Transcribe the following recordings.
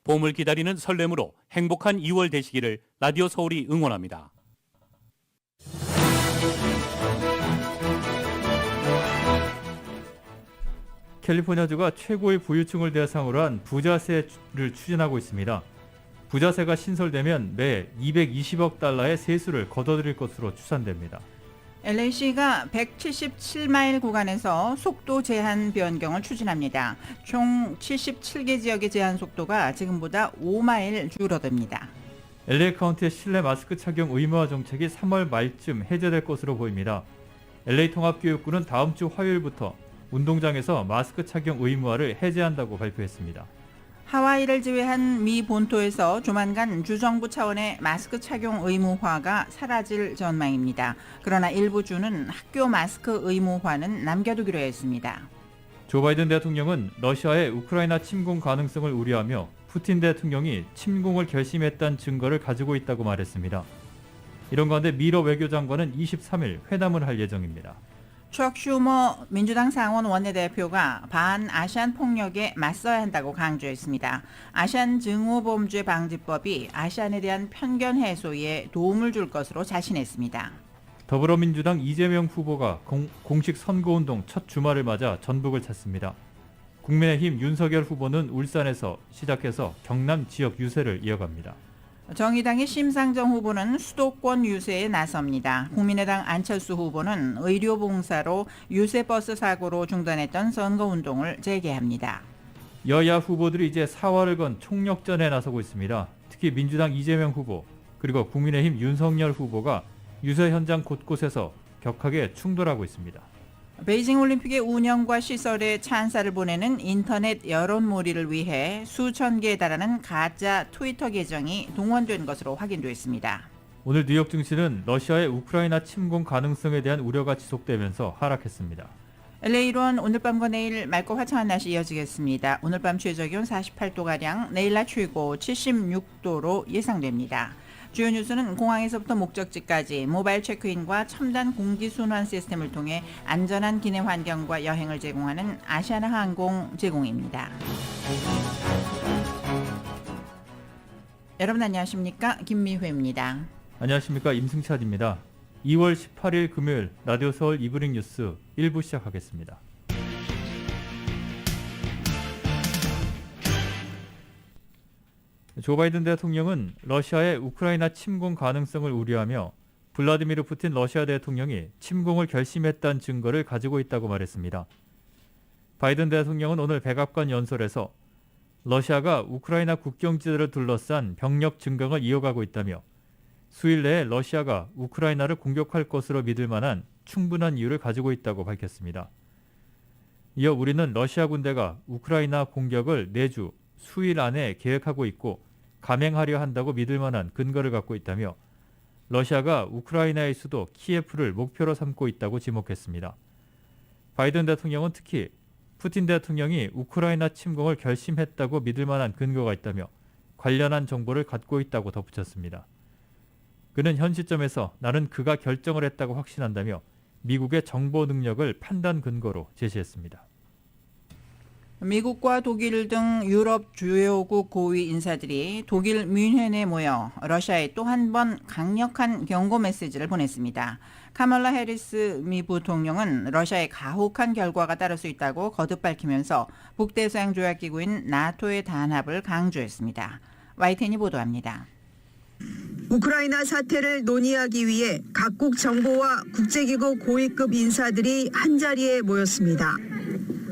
봄을 기다리는 설렘으로 행복한 2월 되시기를 라디오 서울이 응원합니다. 캘리포니아주가 최고의 부유층을 대상으로 한 부자세를 추진하고 있습니다. 부자세가 신설되면 매 220억 달러의 세수를 걷어들일 것으로 추산됩니다. LA시가 177마일 구간에서 속도 제한 변경을 추진합니다. 총 77개 지역의 제한 속도가 지금보다 5마일 줄어듭니다. LA 카운티의 실내 마스크 착용 의무화 정책이 3월 말쯤 해제될 것으로 보입니다. LA 통합교육부는 다음 주 화요일부터 운동장에서 마스크 착용 의무화를 해제한다고 발표했습니다. 하와이를 제외한 미 본토에서 조만간 주정부 차원의 마스크 착용 의무화가 사라질 전망입니다. 그러나 일부 주는 학교 마스크 의무화는 남겨두기로 했습니다. 조 바이든 대통령은 러시아의 우크라이나 침공 가능성을 우려하며 푸틴 대통령이 침공을 결심했다는 증거를 가지고 있다고 말했습니다. 이런 가운데 미러 외교장관은 23일 회담을 할 예정입니다. 추억 슈머 민주당 상원 원내대표가 반아시안 폭력에 맞서야 한다고 강조했습니다. 아시안 증오범죄 방지법이 아시안에 대한 편견 해소에 도움을 줄 것으로 자신했습니다. 더불어민주당 이재명 후보가 공식 선거운동 첫 주말을 맞아 전북을 찾습니다. 국민의힘 윤석열 후보는 울산에서 시작해서 경남 지역 유세를 이어갑니다. 정의당의 심상정 후보는 수도권 유세에 나섭니다. 국민의당 안철수 후보는 의료봉사로 유세버스 사고로 중단했던 선거운동을 재개합니다. 여야 후보들이 이제 사활을 건 총력전에 나서고 있습니다. 특히 민주당 이재명 후보 그리고 국민의힘 윤석열 후보가 유세 현장 곳곳에서 격하게 충돌하고 있습니다. 베이징 올림픽의 운영과 시설에 찬사를 보내는 인터넷 여론몰이를 위해 수천 개에 달하는 가짜 트위터 계정이 동원된 것으로 확인됐습니다. 오늘 뉴욕 증시는 러시아의 우크라이나 침공 가능성에 대한 우려가 지속되면서 하락했습니다. LA로는 오늘 밤과 내일 맑고 화창한 날씨 이어지겠습니다. 오늘 밤 최저기온 48도가량, 내일 낮 최고 76도로 예상됩니다. 주요 뉴스는 공항에서부터 목적지까지 모바일 체크인과 첨단 공기순환 시스템을 통해 안전한 기내 환경과 여행을 제공하는 아시아나 항공 제공입니다. 여러분 안녕하십니까? 김미회입니다. 안녕하십니까? 임승찬입니다. 2월 18일 금요일 라디오 서울 이브닝 뉴스 1부 시작하겠습니다. 조 바이든 대통령은 러시아의 우크라이나 침공 가능성을 우려하며 블라디미르 푸틴 러시아 대통령이 침공을 결심했다는 증거를 가지고 있다고 말했습니다. 바이든 대통령은 오늘 백악관 연설에서 러시아가 우크라이나 국경지대를 둘러싼 병력 증강을 이어가고 있다며 수일 내에 러시아가 우크라이나를 공격할 것으로 믿을 만한 충분한 이유를 가지고 있다고 밝혔습니다. 이어 우리는 러시아 군대가 우크라이나 공격을 내주 수일 안에 계획하고 있고 감행하려 한다고 믿을 만한 근거를 갖고 있다며 러시아가 우크라이나의 수도 키예프를 목표로 삼고 있다고 지목했습니다. 바이든 대통령은 특히 푸틴 대통령이 우크라이나 침공을 결심했다고 믿을 만한 근거가 있다며 관련한 정보를 갖고 있다고 덧붙였습니다. 그는 현 시점에서 나는 그가 결정을 했다고 확신한다며 미국의 정보 능력을 판단 근거로 제시했습니다. 미국과 독일 등 유럽 주요국 고위 인사들이 독일 뮌헨에 모여 러시아에 또 한 번 강력한 경고 메시지를 보냈습니다. 카멀라 해리스 미 부통령은 러시아의 가혹한 결과가 따를 수 있다고 거듭 밝히면서 북대서양 조약기구인 나토의 단합을 강조했습니다. YTN이 보도합니다. 우크라이나 사태를 논의하기 위해 각국 정보와 국제기구 고위급 인사들이 한자리에 모였습니다.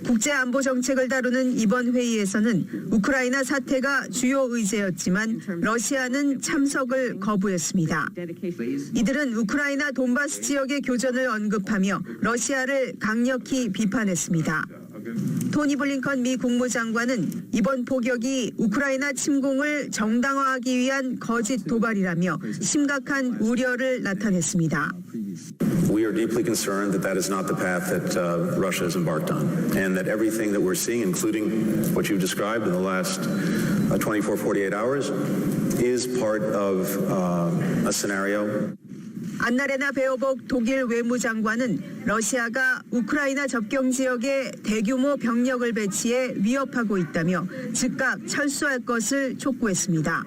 국제안보 정책을 다루는 이번 회의에서는 우크라이나 사태가 주요 의제였지만 러시아는 참석을 거부했습니다. 이들은 우크라이나 돈바스 지역의 교전을 언급하며 러시아를 강력히 비판했습니다. 토니 블링컨 미 국무장관은 이번 포격이 우크라이나 침공을 정당화하기 위한 거짓 도발이라며 심각한 우려를 나타냈습니다. We are deeply concerned that that is not the path that Russia has embarked on, and that everything that we're seeing, including what you've described in the last 24, 48 hours, is part of a scenario. 안나레나 베어복 독일 외무장관은 러시아가 우크라이나 접경 지역에 대규모 병력을 배치해 위협하고 있다며 즉각 철수할 것을 촉구했습니다.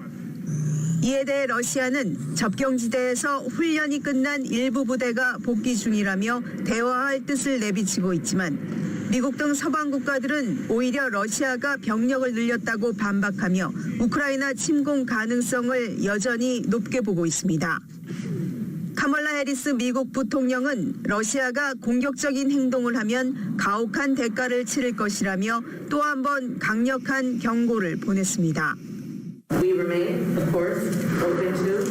이에 대해 러시아는 접경지대에서 훈련이 끝난 일부 부대가 복귀 중이라며 대화할 뜻을 내비치고 있지만 미국 등 서방 국가들은 오히려 러시아가 병력을 늘렸다고 반박하며 우크라이나 침공 가능성을 여전히 높게 보고 있습니다. 카멀라 해리스 미국 부통령은 러시아가 공격적인 행동을 하면 가혹한 대가를 치를 것이라며 또 한 번 강력한 경고를 보냈습니다. We remain, of course, open to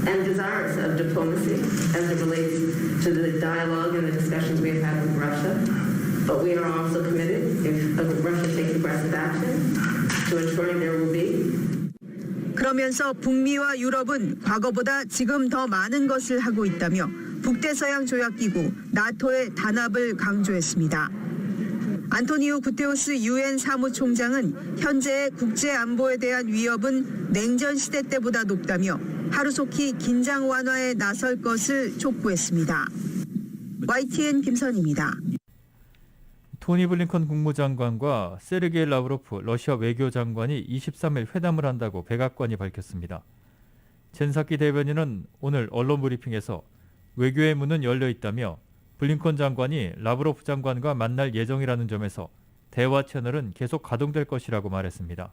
and desirous of diplomacy as it relates to the dialogue and the discussions we have had with Russia. But we are also committed, if Russia takes aggressive action, to ensuring there will be. 그러면서 북미와 유럽은 과거보다 지금 더 많은 것을 하고 있다며 북대서양 조약기구 나토의 단합을 강조했습니다. 안토니오 구테우스 유엔 사무총장은 현재의 국제 안보에 대한 위협은 냉전 시대 때보다 높다며 하루속히 긴장 완화에 나설 것을 촉구했습니다. YTN 김선입니다. 토니 블링컨 국무장관과 세르게이 라브로프 러시아 외교장관이 23일 회담을 한다고 백악관이 밝혔습니다. 젠사키 대변인은 오늘 언론 브리핑에서 외교의 문은 열려 있다며 블링컨 장관이 라브로프 장관과 만날 예정이라는 점에서 대화 채널은 계속 가동될 것이라고 말했습니다.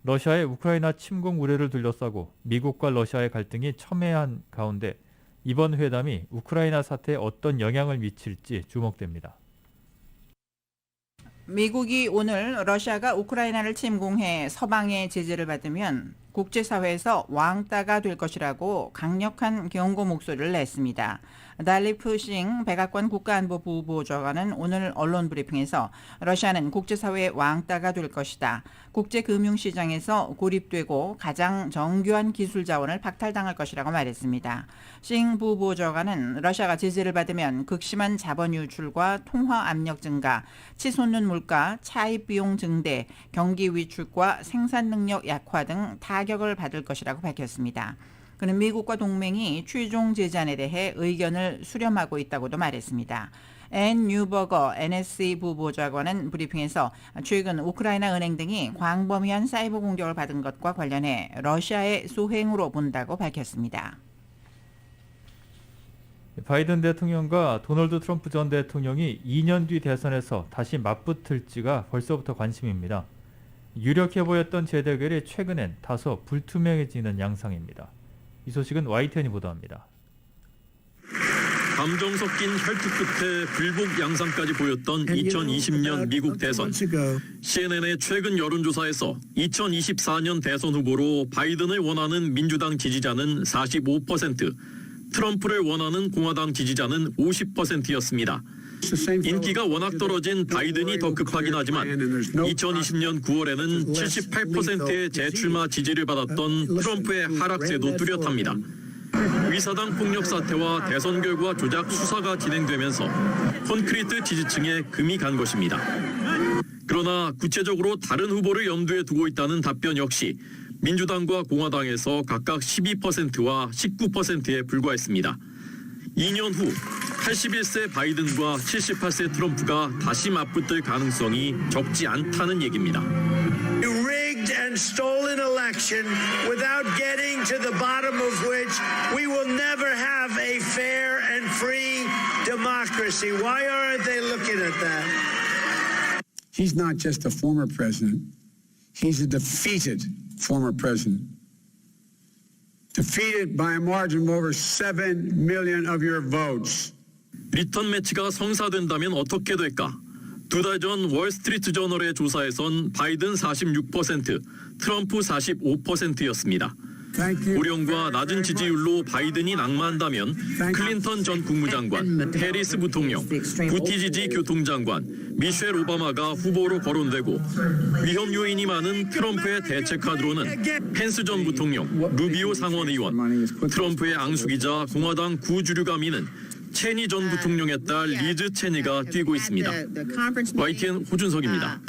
러시아의 우크라이나 침공 우려를 둘러싸고 미국과 러시아의 갈등이 첨예한 가운데 이번 회담이 우크라이나 사태에 어떤 영향을 미칠지 주목됩니다. 미국이 오늘 러시아가 우크라이나를 침공해 서방의 제재를 받으면 국제사회에서 왕따가 될 것이라고 강력한 경고 목소리를 냈습니다. 달리프 싱 백악관 국가안보부 보좌관은 오늘 언론 브리핑에서 러시아는 국제사회의 왕따가 될 것이다. 국제금융시장에서 고립되고 가장 정교한 기술 자원을 박탈당할 것이라고 말했습니다. 싱 부보좌관은 러시아가 제재를 받으면 극심한 자본 유출과 통화 압력 증가, 치솟는 물가, 차입 비용 증대, 경기 위축과 생산 능력 약화 등 타격을 받을 것이라고 밝혔습니다. 그는 미국과 동맹이 최종 제재안에 대해 의견을 수렴하고 있다고도 말했습니다. 앤 뉴버거 NSC 부보좌관은 브리핑에서 최근 우크라이나 은행 등이 광범위한 사이버 공격을 받은 것과 관련해 러시아의 소행으로 본다고 밝혔습니다. 바이든 대통령과 도널드 트럼프 전 대통령이 2년 뒤 대선에서 다시 맞붙을지가 벌써부터 관심입니다. 유력해 보였던 재대결이 최근엔 다소 불투명해지는 양상입니다. 이 소식은 YTN이 보도합니다. 감정 섞인 혈투 끝에 불복 양상까지 보였던 2020년 미국 대선. CNN의 최근 여론조사에서 2024년 대선 후보로 바이든을 원하는 민주당 지지자는 45%, 트럼프를 원하는 공화당 지지자는 50%였습니다. 인기가 워낙 떨어진 바이든이 더 급하긴 하지만 2020년 9월에는 78%의 재출마 지지를 받았던 트럼프의 하락세도 뚜렷합니다. 위사당 폭력 사태와 대선 결과 조작 수사가 진행되면서 콘크리트 지지층에 금이 간 것입니다. 그러나 구체적으로 다른 후보를 염두에 두고 있다는 답변 역시 민주당과 공화당에서 각각 12%와 19%에 불과했습니다. 2년 후 81세 바이든과 78세 트럼프가 다시 맞붙을 가능성이 적지 않다는 얘기입니다. Rigged and stolen election without getting to the bottom of which we will never have a fair and free democracy. Why aren't they looking at that? He's not just a former president. He's a defeated former president. Defeated by a margin of over 7 million of your votes. 리턴 매치가 성사된다면 어떻게 될까? 두 달 전 월스트리트 저널의 조사에선 바이든 46%, 트럼프 45%였습니다. 우령과 낮은 지지율로 바이든이 낙마한다면 클린턴 전 국무장관, 해리스 부통령, 부티지지 교통장관, 미셸 오바마가 후보로 거론되고 위험 요인이 많은 트럼프의 대체 카드로는 펜스 전 부통령, 루비오 상원의원, 트럼프의 앙숙이자 공화당 구주류가 미는 체니 전 부통령의 딸 리즈 체니가 뛰고 있습니다. YTN 호준석입니다.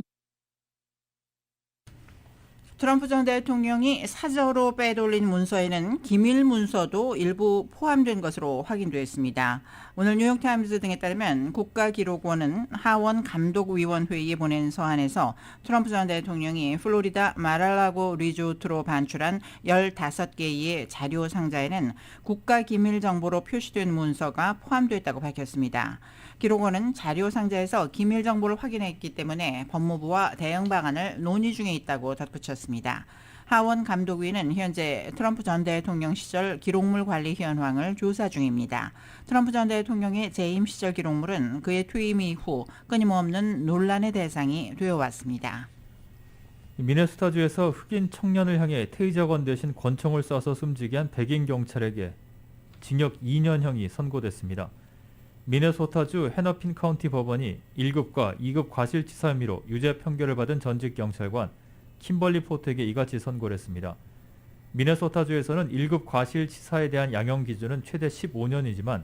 트럼프 전 대통령이 사저로 빼돌린 문서에는 기밀 문서도 일부 포함된 것으로 확인됐습니다. 오늘 뉴욕타임스 등에 따르면 국가기록원은 하원 감독위원회의에 보낸 서한에서 트럼프 전 대통령이 플로리다 마랄라고 리조트로 반출한 15개의 자료 상자에는 국가기밀정보로 표시된 문서가 포함됐다고 밝혔습니다. 기록원은 자료 상자에서 기밀 정보를 확인했기 때문에 법무부와 대응 방안을 논의 중에 있다고 덧붙였습니다. 하원 감독위는 현재 트럼프 전 대통령 시절 기록물 관리 현황을 조사 중입니다. 트럼프 전 대통령의 재임 시절 기록물은 그의 퇴임 이후 끊임없는 논란의 대상이 되어왔습니다. 미네소타주에서 흑인 청년을 향해 테이저건 대신 권총을 쏴서 숨지게 한 백인 경찰에게 징역 2년형이 선고됐습니다. 미네소타주 헤너핀 카운티 법원이 1급과 2급 과실치사 혐의로 유죄 판결을 받은 전직 경찰관 킴벌리 포트에게 이같이 선고를 했습니다. 미네소타주에서는 1급 과실치사에 대한 양형 기준은 최대 15년이지만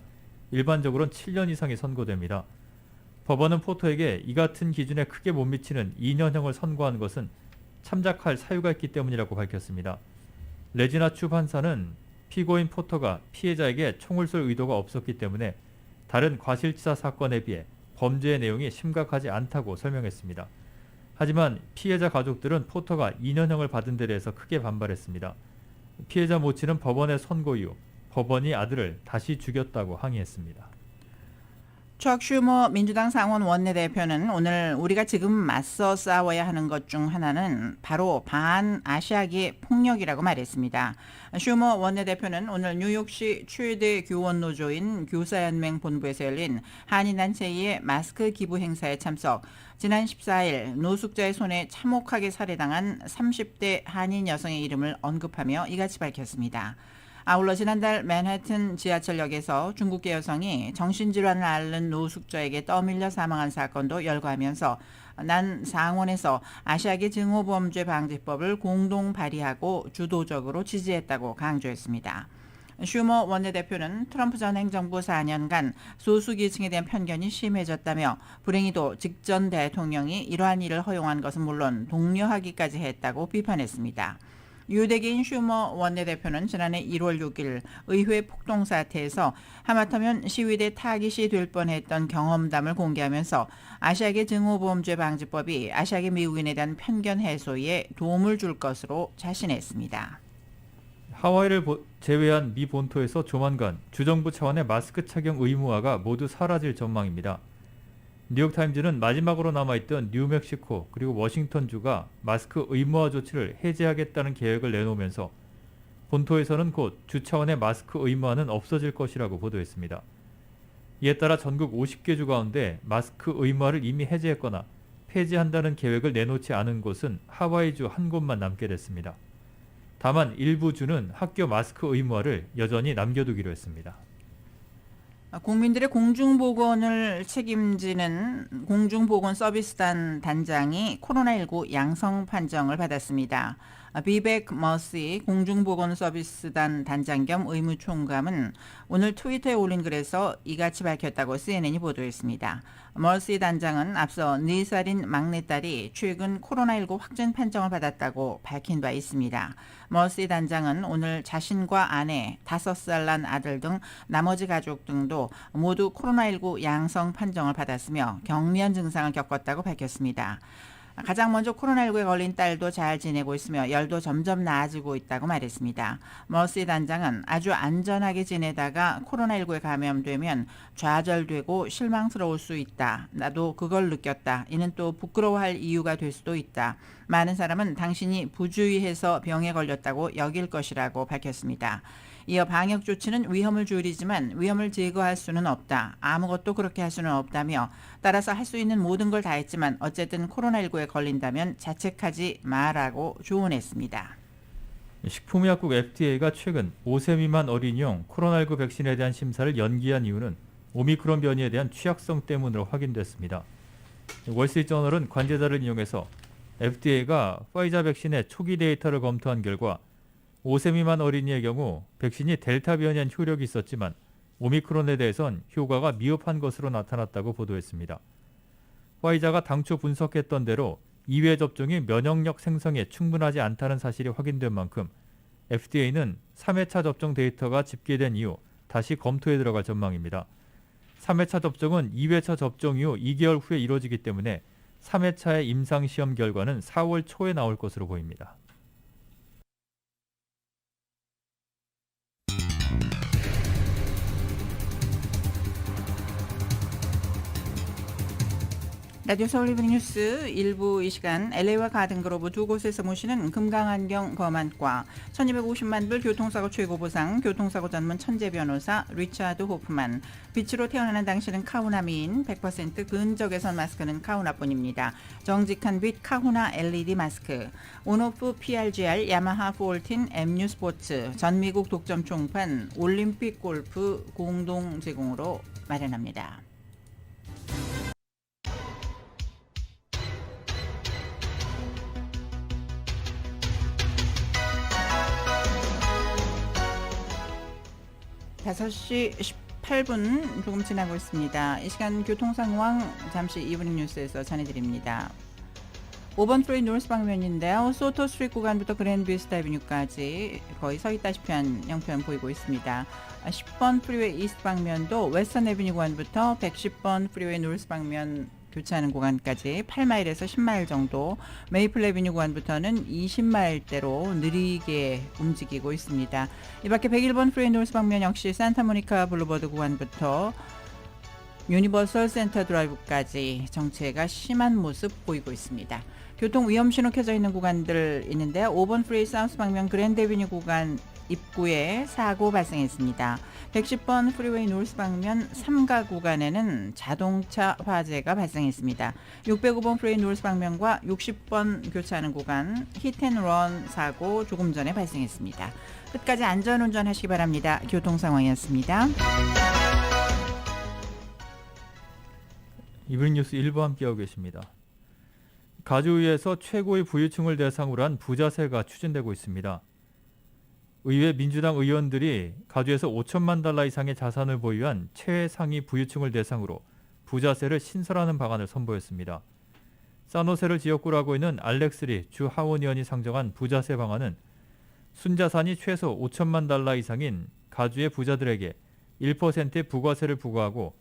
일반적으로는 7년 이상이 선고됩니다. 법원은 포터에게 이 같은 기준에 크게 못 미치는 2년형을 선고한 것은 참작할 사유가 있기 때문이라고 밝혔습니다. 레지나 추 판사는 피고인 포터가 피해자에게 총을 쏠 의도가 없었기 때문에 다른 과실치사 사건에 비해 범죄의 내용이 심각하지 않다고 설명했습니다. 하지만 피해자 가족들은 포터가 2년형을 받은 데 대해서 크게 반발했습니다. 피해자 모친은 법원의 선고 이후 법원이 아들을 다시 죽였다고 항의했습니다. 척 슈머 민주당 상원 원내대표는 오늘 우리가 지금 맞서 싸워야 하는 것 중 하나는 바로 반아시아계 폭력이라고 말했습니다. 슈머 원내대표는 오늘 뉴욕시 최대 교원 노조인 교사연맹 본부에서 열린 한인단체의 마스크 기부 행사에 참석, 지난 14일 노숙자의 손에 참혹하게 살해당한 30대 한인 여성의 이름을 언급하며 이같이 밝혔습니다. 아울러 지난달 맨해튼 지하철역에서 중국계 여성이 정신질환을 앓는 노숙자에게 떠밀려 사망한 사건도 열거하면서 난 상원에서 아시아계 증오범죄 방지법을 공동 발의하고 주도적으로 지지했다고 강조했습니다. 슈머 원내대표는 트럼프 전 행정부 4년간 소수계층에 대한 편견이 심해졌다며 불행히도 직전 대통령이 이러한 일을 허용한 것은 물론 독려하기까지 했다고 비판했습니다. 유대계인 슈머 원내대표는 지난해 1월 6일 의회 폭동 사태에서 하마터면 시위대 타깃이 될 뻔했던 경험담을 공개하면서 아시아계 증오범죄 방지법이 아시아계 미국인에 대한 편견 해소에 도움을 줄 것으로 자신했습니다. 하와이를 제외한 미 본토에서 조만간 주정부 차원의 마스크 착용 의무화가 모두 사라질 전망입니다. 뉴욕타임즈는 마지막으로 남아있던 뉴멕시코 그리고 워싱턴주가 마스크 의무화 조치를 해제하겠다는 계획을 내놓으면서 본토에서는 곧 주 차원의 마스크 의무화는 없어질 것이라고 보도했습니다. 이에 따라 전국 50개 주 가운데 마스크 의무화를 이미 해제했거나 폐지한다는 계획을 내놓지 않은 곳은 하와이주 한 곳만 남게 됐습니다. 다만 일부 주는 학교 마스크 의무화를 여전히 남겨두기로 했습니다. 국민들의 공중보건을 책임지는 공중보건서비스단 단장이 코로나19 양성 판정을 받았습니다. 비백 머시 공중보건서비스단 단장 겸 의무총감은 오늘 트위터에 올린 글에서 이같이 밝혔다고 CNN이 보도했습니다. 머시 단장은 앞서 4살인 막내딸이 최근 코로나19 확진 판정을 받았다고 밝힌 바 있습니다. 머시 단장은 오늘 자신과 아내, 5살 난 아들 등 나머지 가족 등도 모두 코로나19 양성 판정을 받았으며 경미한 증상을 겪었다고 밝혔습니다. 가장 먼저 코로나19에 걸린 딸도 잘 지내고 있으며 열도 점점 나아지고 있다고 말했습니다. 머시 단장은 아주 안전하게 지내다가 코로나19에 감염되면 좌절되고 실망스러울 수 있다. 나도 그걸 느꼈다. 이는 또 부끄러워할 이유가 될 수도 있다. 많은 사람은 당신이 부주의해서 병에 걸렸다고 여길 것이라고 밝혔습니다. 이어 방역 조치는 위험을 줄이지만 위험을 제거할 수는 없다. 아무것도 그렇게 할 수는 없다며 따라서 할 수 있는 모든 걸 다 했지만 어쨌든 코로나19에 걸린다면 자책하지 마라고 조언했습니다. 식품의약국 FDA가 최근 5세 미만 어린이용 코로나19 백신에 대한 심사를 연기한 이유는 오미크론 변이에 대한 취약성 때문으로 확인됐습니다. 월스트리트저널은 관계자를 인용해서 FDA가 화이자 백신의 초기 데이터를 검토한 결과 5세 미만 어린이의 경우 백신이 델타 변이한 효력이 있었지만 오미크론에 대해선 효과가 미흡한 것으로 나타났다고 보도했습니다. 화이자가 당초 분석했던 대로 2회 접종이 면역력 생성에 충분하지 않다는 사실이 확인된 만큼 FDA는 3회차 접종 데이터가 집계된 이후 다시 검토에 들어갈 전망입니다. 3회차 접종은 2회차 접종 이후 2개월 후에 이루어지기 때문에 3회차의 임상시험 결과는 4월 초에 나올 것으로 보입니다. 라디오 서울 이브닝 뉴스 일부 이 시간 LA와 가든그로브 두 곳에서 모시는 금강안경 검안과 1250만 불 교통사고 최고보상 교통사고 전문 천재 변호사 리차드 호프만, 빛으로 태어나는 당신은 카우나 미인 100% 근적외선 마스크는 카우나뿐입니다. 정직한 빛 카우나 LED 마스크, 온오프 PRGR 야마하 14 MU 스포츠, 전미국 독점 총판 올림픽 골프 공동 제공으로 마련합니다. 다섯 시 18분 조금 지나고 있습니다. 이 시간 교통 상황 잠시 이브닝 뉴스에서 전해드립니다. 5번 프로이 노스 방면인데요. 소토 스트리트 구간부터 그랜드 비스타 애비뉴까지 거의 서 있다시피 한 형편 보이고 있습니다. 10번 프리웨이 이스트 방면도 웨스턴 애비뉴 구간부터 110번 프리웨이 노스 방면 교차하는 구간까지 8마일에서 10마일 정도, 메이플 애비뉴 구간부터는 20마일대로 느리게 움직이고 있습니다. 이 밖에 101번 프리웨이 노스 방면 역시 산타모니카 블루버드 구간부터 유니버설 센터 드라이브까지 정체가 심한 모습 보이고 있습니다. 교통 위험 신호 켜져 있는 구간들 있는데요. 5번 프리웨이 사우스 방면 그랜드 애비뉴 구간 입구에 사고 발생했습니다. 110번 프리웨이 노스 방면 3가 구간에는 자동차 화재가 발생했습니다. 605번 프리웨이 노스 방면과 60번 교차하는 구간 히트앤런 사고 조금 전에 발생했습니다. 끝까지 안전운전 하시기 바랍니다. 교통 상황이었습니다. 이브닝 뉴스 1부 함께하고 계십니다. 가주의회에서 최고의 부유층을 대상으로 한 부자세가 추진되고 있습니다. 의회 민주당 의원들이 가주에서 5천만 달러 이상의 자산을 보유한 최상위 부유층을 대상으로 부자세를 신설하는 방안을 선보였습니다. 사노세를 지역구로 하고 있는 알렉스리 주 하원 의원이 상정한 부자세 방안은 순자산이 최소 5천만 달러 이상인 가주의 부자들에게 1%의 부가세를 부과하고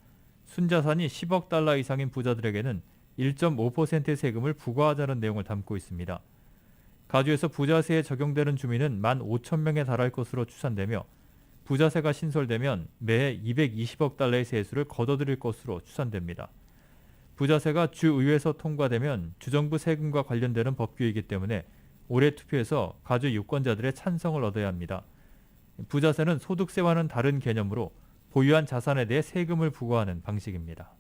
순자산이 10억 달러 이상인 부자들에게는 1.5%의 세금을 부과하자는 내용을 담고 있습니다. 가주에서 부자세에 적용되는 주민은 15,000명에 달할 것으로 추산되며 부자세가 신설되면 매해 220억 달러의 세수를 걷어들일 것으로 추산됩니다. 부자세가 주의회에서 통과되면 주정부 세금과 관련되는 법규이기 때문에 올해 투표에서 가주 유권자들의 찬성을 얻어야 합니다. 부자세는 소득세와는 다른 개념으로 보유한 자산에 대해 세금을 부과하는 방식입니다.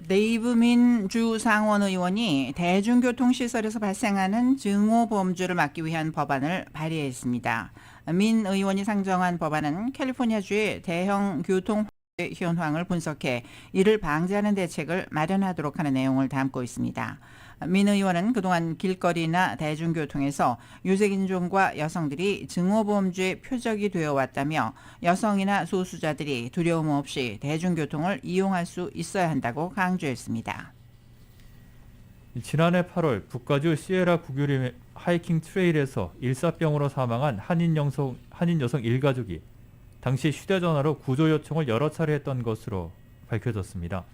데이브민 주 상원 의원이 대중교통시설에서 발생하는 증오범죄를 막기 위한 법안을 발의했습니다. 민 의원이 상정한 법안은 캘리포니아주의 대형 교통 현황을 분석해 이를 방지하는 대책을 마련하도록 하는 내용을 담고 있습니다. 민 의원은 그동안 길거리나 대중교통에서 유색인종과 여성들이 증오범죄의 표적이 되어 왔다며 여성이나 소수자들이 두려움 없이 대중교통을 이용할 수 있어야 한다고 강조했습니다. 지난해 8월 북가주 시에라 구규림 하이킹 트레일에서 일사병으로 사망한 한인 여성 일가족이 당시 휴대전화로 구조 요청을 여러 차례 했던 것으로 밝혀졌습니다.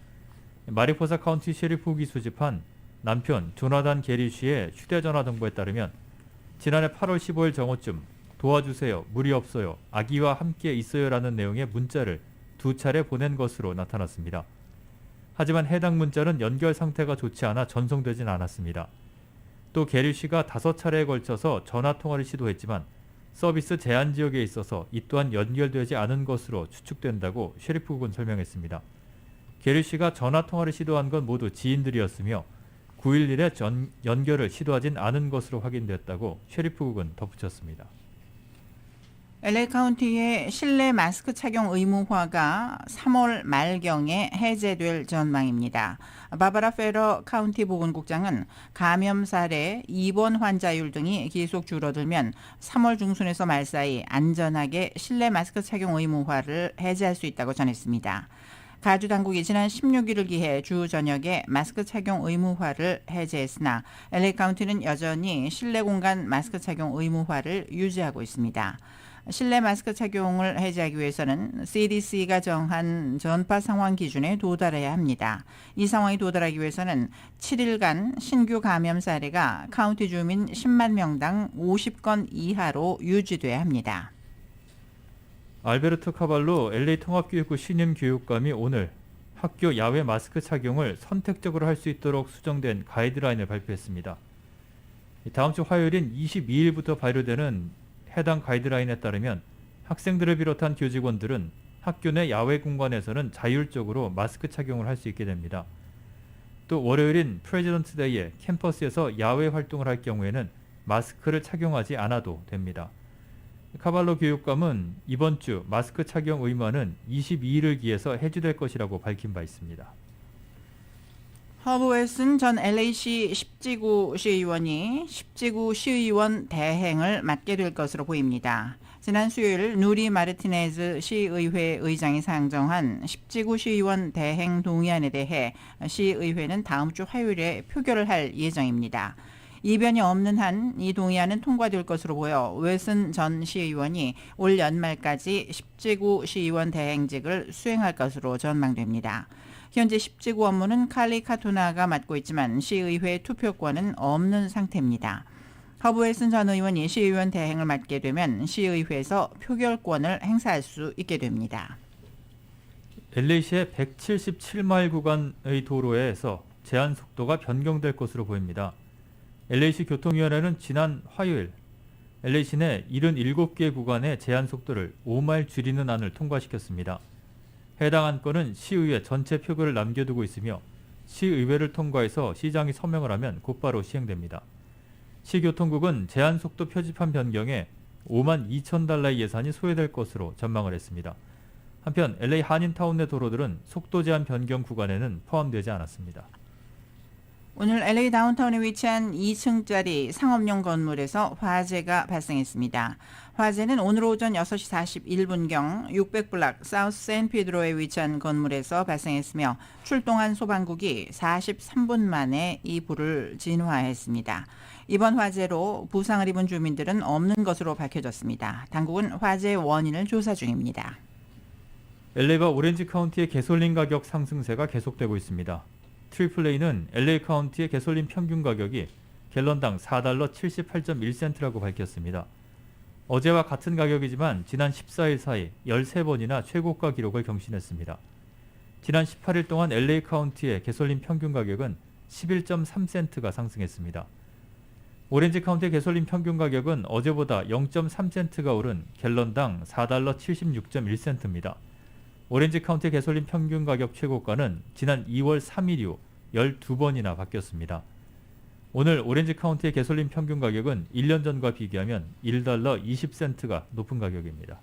마리포사 카운티 셰리프국이 수집한 남편 조나단 게리 씨의 휴대전화 정보에 따르면 지난해 8월 15일 정오쯤 도와주세요, 물이 없어요, 아기와 함께 있어요라는 내용의 문자를 2차례 보낸 것으로 나타났습니다. 하지만 해당 문자는 연결 상태가 좋지 않아 전송되진 않았습니다. 또 게리 씨가 5차례에 걸쳐서 전화통화를 시도했지만 서비스 제한 지역에 있어서 이 또한 연결되지 않은 것으로 추측된다고 셰리프국은 설명했습니다. 게리 씨가 전화통화를 시도한 건 모두 지인들이었으며 911에 연결을 시도하진 않은 것으로 확인됐다고 셰리프국은 덧붙였습니다. LA 카운티의 실내 마스크 착용 의무화가 3월 말경에 해제될 전망입니다. 바바라 페러 카운티 보건국장은 감염 사례, 입원 환자율 등이 계속 줄어들면 3월 중순에서 말 사이 안전하게 실내 마스크 착용 의무화를 해제할 수 있다고 전했습니다. 가주 당국이 지난 16일을 기해 주 저녁에 마스크 착용 의무화를 해제했으나 LA 카운티는 여전히 실내 공간 마스크 착용 의무화를 유지하고 있습니다. 실내 마스크 착용을 해제하기 위해서는 CDC가 정한 전파 상황 기준에 도달해야 합니다. 이 상황이 도달하기 위해서는 7일간 신규 감염 사례가 카운티 주민 10만 명당 50건 이하로 유지돼야 합니다. 알베르토 카발로 LA 통합교육부 신임 교육감이 오늘 학교 야외 마스크 착용을 선택적으로 할 수 있도록 수정된 가이드라인을 발표했습니다. 다음 주 화요일인 22일부터 발효되는 해당 가이드라인에 따르면 학생들을 비롯한 교직원들은 학교 내 야외 공간에서는 자율적으로 마스크 착용을 할 수 있게 됩니다. 또 월요일인 프레지던트 데이에 캠퍼스에서 야외 활동을 할 경우에는 마스크를 착용하지 않아도 됩니다. 카발로 교육감은 이번 주 마스크 착용 의무화는 22일을 기해서 해지될 것이라고 밝힌 바 있습니다. 허브 웨슨 전 LA시 10지구 시의원이 10지구 시의원 대행을 맡게 될 것으로 보입니다. 지난 수요일 누리 마르티네즈 시의회 의장이 상정한 10지구 시의원 대행 동의안에 대해 시의회는 다음 주 화요일에 표결을 할 예정입니다. 이변이 없는 한 이 동의안은 통과될 것으로 보여 웨슨 전 시의원이 올 연말까지 10지구 시의원 대행직을 수행할 것으로 전망됩니다. 현재 10지구 업무는 칼리 카토나가 맡고 있지만 시의회 투표권은 없는 상태입니다. 허브 웨슨 전 의원이 시의원 대행을 맡게 되면 시의회에서 표결권을 행사할 수 있게 됩니다. LA시의 177마일 구간의 도로에서 제한 속도가 변경될 것으로 보입니다. LA시 교통위원회는 지난 화요일 LA시 내 77개 구간의 제한 속도를 5마일 줄이는 안을 통과시켰습니다. 해당 안건은 시의회 전체 표결을 남겨두고 있으며 시의회를 통과해서 시장이 서명을 하면 곧바로 시행됩니다. 시교통국은 제한 속도 표지판 변경에 5만 2천 달러의 예산이 소요될 것으로 전망을 했습니다. 한편 LA 한인타운 내 도로들은 속도 제한 변경 구간에는 포함되지 않았습니다. 오늘 LA 다운타운에 위치한 2층짜리 상업용 건물에서 화재가 발생했습니다. 화재는 오늘 오전 6시 41분경 600블락 사우스 샌피드로에 위치한 건물에서 발생했으며 출동한 소방국이 43분 만에 이 불을 진화했습니다. 이번 화재로 부상을 입은 주민들은 없는 것으로 밝혀졌습니다. 당국은 화재의 원인을 조사 중입니다. LA와 오렌지 카운티의 개솔린 가격 상승세가 계속되고 있습니다. 트리플레이는 LA 카운티의 개솔린 평균 가격이 갤런당 4달러 78.1센트라고 밝혔습니다. 어제와 같은 가격이지만 지난 14일 사이 13번이나 최고가 기록을 경신했습니다. 지난 18일 동안 LA 카운티의 개솔린 평균 가격은 11.3센트가 상승했습니다. 오렌지 카운티의 개솔린 평균 가격은 어제보다 0.3센트가 오른 갤런당 4달러 76.1센트입니다. 오렌지 카운티 개솔린 평균 가격 최고가는 지난 2월 3일 이후 12번이나 바뀌었습니다. 오늘 오렌지 카운티의 개솔린 평균 가격은 1년 전과 비교하면 1달러 20센트가 높은 가격입니다.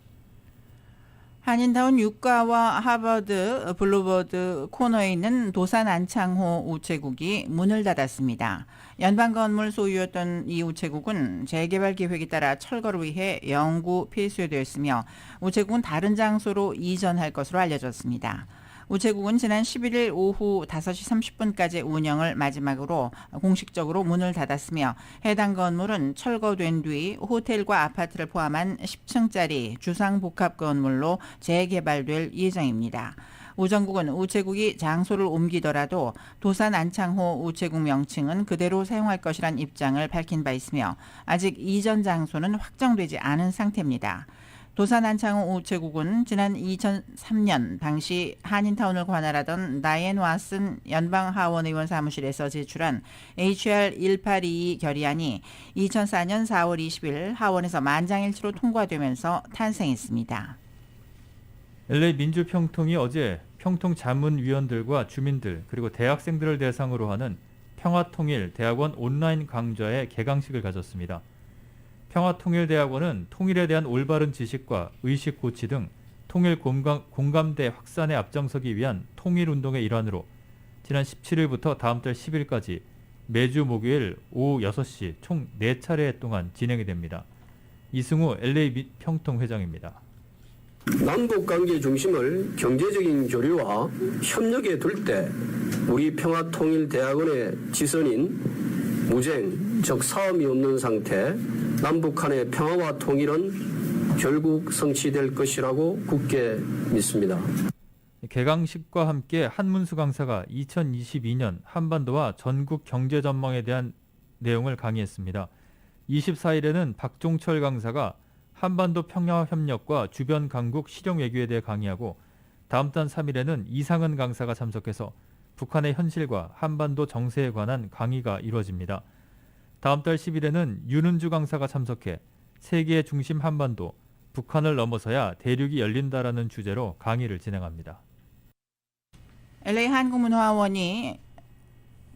한인타운 유가와 하버드 블루버드 코너에 있는 도산 안창호 우체국이 문을 닫았습니다. 연방 건물 소유였던 이 우체국은 재개발 계획에 따라 철거를 위해 영구 폐쇄되었으며 우체국은 다른 장소로 이전할 것으로 알려졌습니다. 우체국은 지난 11일 오후 5시 30분까지 운영을 마지막으로 공식적으로 문을 닫았으며 해당 건물은 철거된 뒤 호텔과 아파트를 포함한 10층짜리 주상복합 건물로 재개발될 예정입니다. 우정국은 우체국이 장소를 옮기더라도 도산 안창호 우체국 명칭은 그대로 사용할 것이란 입장을 밝힌 바 있으며 아직 이전 장소는 확정되지 않은 상태입니다. 도산 안창호 우체국은 지난 2003년 당시 한인타운을 관할하던 다이앤 왓슨 연방하원의원 사무실에서 제출한 HR 1822 결의안이 2004년 4월 20일 하원에서 만장일치로 통과되면서 탄생했습니다. LA 민주평통이 어제 평통자문위원들과 주민들 그리고 대학생들을 대상으로 하는 평화통일 대학원 온라인 강좌의 개강식을 가졌습니다. 평화통일대학원은 통일에 대한 올바른 지식과 의식 고취 등 통일 공감대 확산에 앞장서기 위한 통일운동의 일환으로 지난 17일부터 다음 달 10일까지 매주 목요일 오후 6시 총 4차례 동안 진행이 됩니다. 이승우 LA 평통 회장입니다. 남북 관계 중심을 경제적인 교류와 협력에 둘 때 우리 평화통일대학원의 지선인 무쟁, 즉 싸움이 없는 상태, 남북 간의 평화와 통일은 결국 성취될 것이라고 굳게 믿습니다. 개강식과 함께 한문수 강사가 2022년 한반도와 전국 경제 전망에 대한 내용을 강의했습니다. 24일에는 박종철 강사가 한반도 평화 협력과 주변 강국 실용 외교에 대해 강의하고 다음 달 3일에는 이상은 강사가 참석해서 북한의 현실과 한반도 정세에 관한 강의가 이루어집니다. 다음 달 10일에는 윤은주 강사가 참석해 세계의 중심 한반도, 북한을 넘어서야 대륙이 열린다라는 주제로 강의를 진행합니다. LA 한국문화원이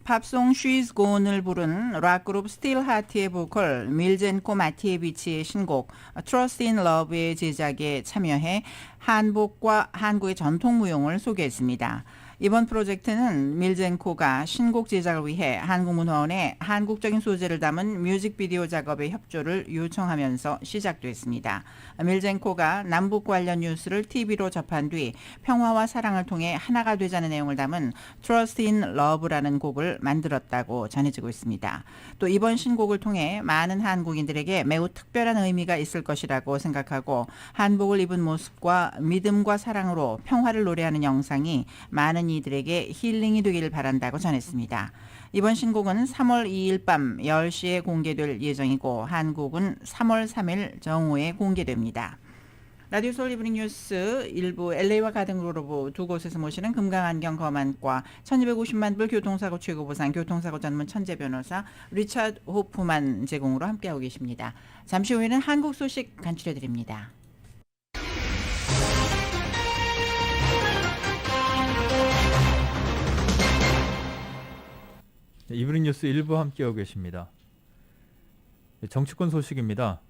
팝송 She's Gone을 부른 락그룹 스틸 하트의 보컬 밀젠코 마티에비치의 신곡 Trust in Love의 제작에 참여해 한복과 한국의 전통 무용을 소개했습니다. 이번 프로젝트는 밀젠코가 신곡 제작을 위해 한국문화원에 한국적인 소재를 담은 뮤직비디오 작업에 협조를 요청하면서 시작됐습니다. 밀젠코가 남북 관련 뉴스를 TV로 접한 뒤 평화와 사랑을 통해 하나가 되자는 내용을 담은 Trust in Love라는 곡을 만들었다고 전해지고 있습니다. 또 이번 신곡을 통해 많은 한국인들에게 매우 특별한 의미가 있을 것이라고 생각하고 한복을 입은 모습과 믿음과 사랑으로 평화를 노래하는 영상이 많은 이들에게 힐링이 되기를 바란다고 전했습니다. 이번 신곡은 3월 2일 밤 10시에 공개될 예정이고 한국은 3월 3일 정오에 공개됩니다. 라디오 서울 이브닝 뉴스 일부 LA와 가등그로브 두 곳에서 모시는 금강안경 검안과 1250만 불 교통사고 최고보상 교통사고 전문 천재 변호사 리차드 호프만 제공으로 함께하고 계십니다. 잠시 후에는 한국 소식 간추려드립니다. 이브닝 뉴스 일부 함께하고 계십니다. 정치권 소식입니다.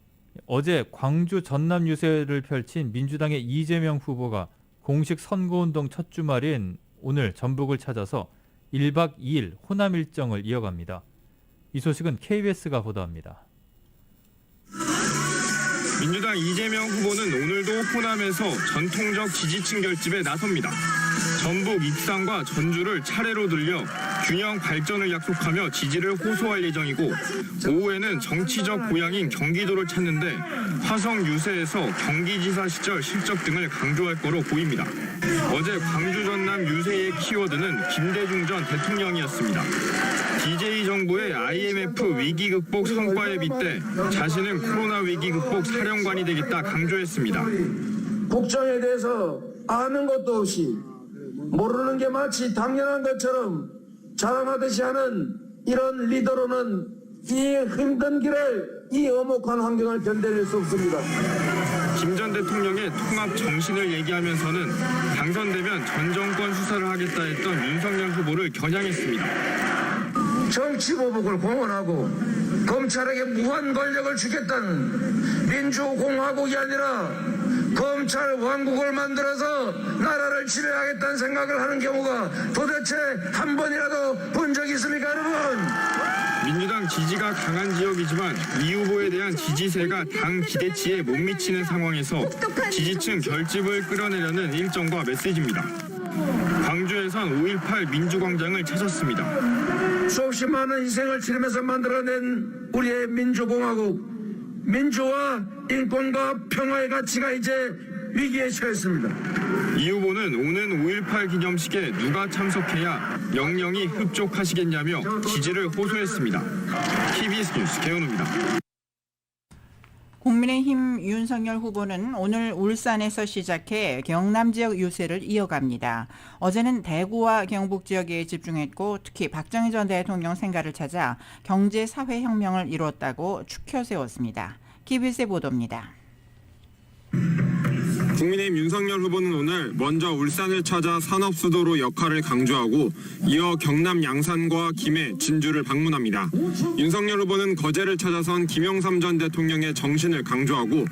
어제 광주 전남 유세를 펼친 민주당의 이재명 후보가 공식 선거운동 첫 주말인 오늘 전북을 찾아서 1박 2일 호남 일정을 이어갑니다. 이 소식은 KBS가 보도합니다. 민주당 이재명 후보는 오늘도 호남에서 전통적 지지층 결집에 나섭니다. 전북 익산과 전주를 차례로 들려 균형 발전을 약속하며 지지를 호소할 예정이고 오후에는 정치적 고향인 경기도를 찾는데 화성 유세에서 경기지사 시절 실적 등을 강조할 거로 보입니다. 어제 광주 전남 유세의 키워드는 김대중 전 대통령이었습니다. DJ 정부의 IMF 위기 극복 성과에 빗대 자신은 코로나 위기 극복 사령관이 되겠다 강조했습니다. 국정에 대해서 아는 것도 없이 모르는 게 마치 당연한 것처럼 자랑하듯이 하는 이런 리더로는 이 힘든 길을, 이 엄혹한 환경을 견뎌낼 수 없습니다. 김 전 대통령의 통합 정신을 얘기하면서는 당선되면 전 정권 수사를 하겠다 했던 윤석열 후보를 겨냥했습니다. 정치보복을 공언하고 검찰에게 무한 권력을 주겠다는 민주공화국이 아니라 검찰 왕국을 만들어서 나라를 지배하겠다는 생각을 하는 경우가 도대체 한 번이라도 본 적이 있습니까, 여러분? 민주당 지지가 강한 지역이지만 이 후보에 대한 지지세가 당 기대치에 못 미치는 상황에서 지지층 결집을 끌어내려는 일정과 메시지입니다. 광주에선 5.18 민주광장을 찾았습니다. 수없이 많은 희생을 치르면서 만들어낸 우리의 민주공화국, 민주와 인권과 평화의 가치가 이제 위기에 처했습니다. 이 후보는 오는 5.18 기념식에 누가 참석해야 영영이 흡족하시겠냐며 지지를 호소했습니다. KBS 뉴스 개은우입니다. 국민의힘 윤석열 후보는 오늘 울산에서 시작해 경남 지역 유세를 이어갑니다. 어제는 대구와 경북 지역에 집중했고 특히 박정희 전 대통령 생가를 찾아 경제 사회 혁명을 이뤘다고 축혀 세웠습니다. KBS의 보도입니다. 국민의힘 윤석열 후보는 오늘 먼저 울산을 찾아 산업수도로 역할을 강조하고 이어 경남 양산과 김해, 진주를 방문합니다. 윤석열 후보는 거제를 찾아선 김영삼 전 대통령의 정신을 강조하고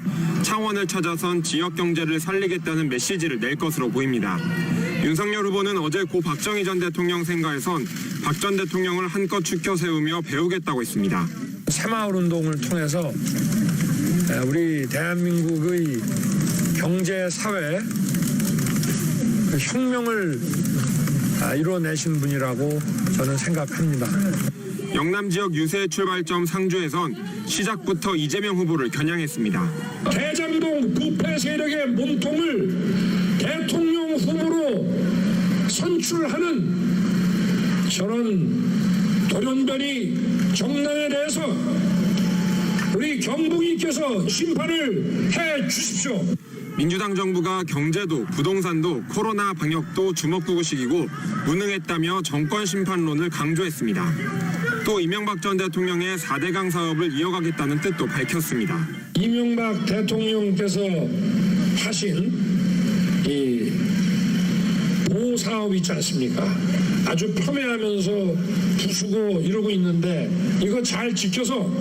창원을 찾아선 지역경제를 살리겠다는 메시지를 낼 것으로 보입니다. 윤석열 후보는 어제 고 박정희 전 대통령 생가에선 박 전 대통령을 한껏 축혀 세우며 배우겠다고 했습니다. 새마을 운동을 통해서 우리 대한민국의 경제, 사회 그 혁명을 이뤄내신 분이라고 저는 생각합니다. 영남 지역 유세 출발점 상주에선 시작부터 이재명 후보를 겨냥했습니다. 대장동 부패 세력의 몸통을 대통령 후보로 선출하는 저런 돌연변이 정당에 대해서 우리 경북이께서 심판을 해 주십시오. 민주당 정부가 경제도 부동산도 코로나 방역도 주먹구구식이고 무능했다며 정권 심판론을 강조했습니다. 또 이명박 전 대통령의 4대강 사업을 이어가겠다는 뜻도 밝혔습니다. 이명박 대통령께서 하신 이 보호사업 있지 않습니까? 아주 폄훼하면서 부수고 이러고 있는데 이거 잘 지켜서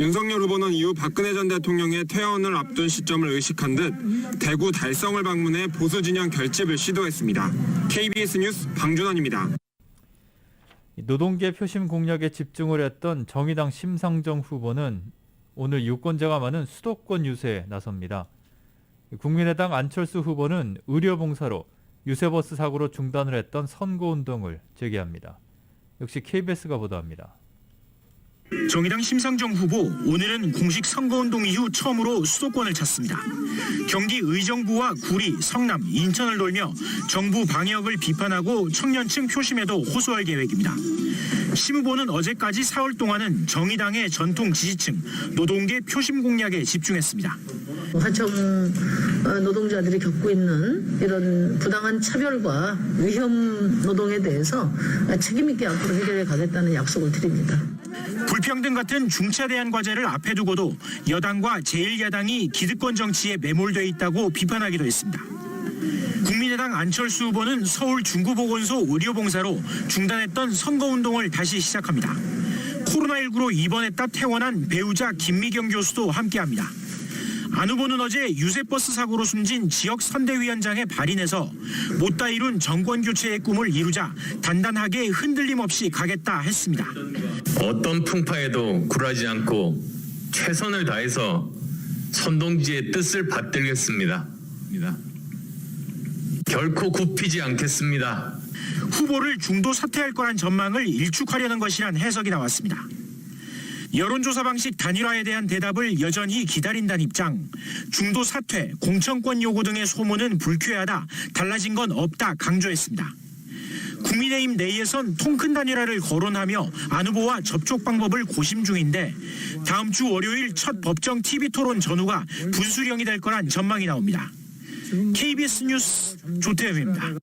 윤석열 후보는 이후 박근혜 전 대통령의 퇴원을 앞둔 시점을 의식한 듯 대구 달성을 방문해 보수 진영 결집을 시도했습니다. KBS 뉴스 방준환입니다. 노동계 표심 공략에 집중을 했던 정의당 심상정 후보는 오늘 유권자가 많은 수도권 유세에 나섭니다. 국민의당 안철수 후보는 의료봉사로 유세버스 사고로 중단을 했던 선거운동을 재개합니다. 역시 KBS가 보도합니다. 정의당 심상정 후보 오늘은 공식 선거운동 이후 처음으로 수도권을 찾습니다. 경기 의정부와 구리, 성남, 인천을 돌며 정부 방역을 비판하고 청년층 표심에도 호소할 계획입니다. 심 후보는 어제까지 사흘 동안은 정의당의 전통 지지층 노동계 표심 공략에 집중했습니다. 하청 노동자들이 겪고 있는 이런 부당한 차별과 위험 노동에 대해서 책임 있게 앞으로 해결해 가겠다는 약속을 드립니다. 불평등 같은 중차대한 과제를 앞에 두고도 여당과 제1야당이 기득권 정치에 매몰돼 있다고 비판하기도 했습니다. 국민의당 안철수 후보는 서울 중구보건소 의료봉사로 중단했던 선거운동을 다시 시작합니다. 코로나19로 입원했다 퇴원한 배우자 김미경 교수도 함께합니다. 안 후보는 어제 유세버스 사고로 숨진 지역 선대위원장의 발인에서 못다 이룬 정권교체의 꿈을 이루자 단단하게 흔들림 없이 가겠다 했습니다. 어떤 풍파에도 굴하지 않고 최선을 다해서 선동지의 뜻을 받들겠습니다. 결코 굽히지 않겠습니다. 후보를 중도 사퇴할 거란 전망을 일축하려는 것이란 해석이 나왔습니다. 여론조사 방식 단일화에 대한 대답을 여전히 기다린다는 입장, 중도 사퇴, 공천권 요구 등의 소문은 불쾌하다, 달라진 건 없다 강조했습니다. 국민의힘 내에선 통큰 단일화를 거론하며 안 후보와 접촉 방법을 고심 중인데 다음 주 월요일 첫 법정 TV토론 전후가 분수령이 될 거란 전망이 나옵니다. KBS 뉴스 조태엽입니다.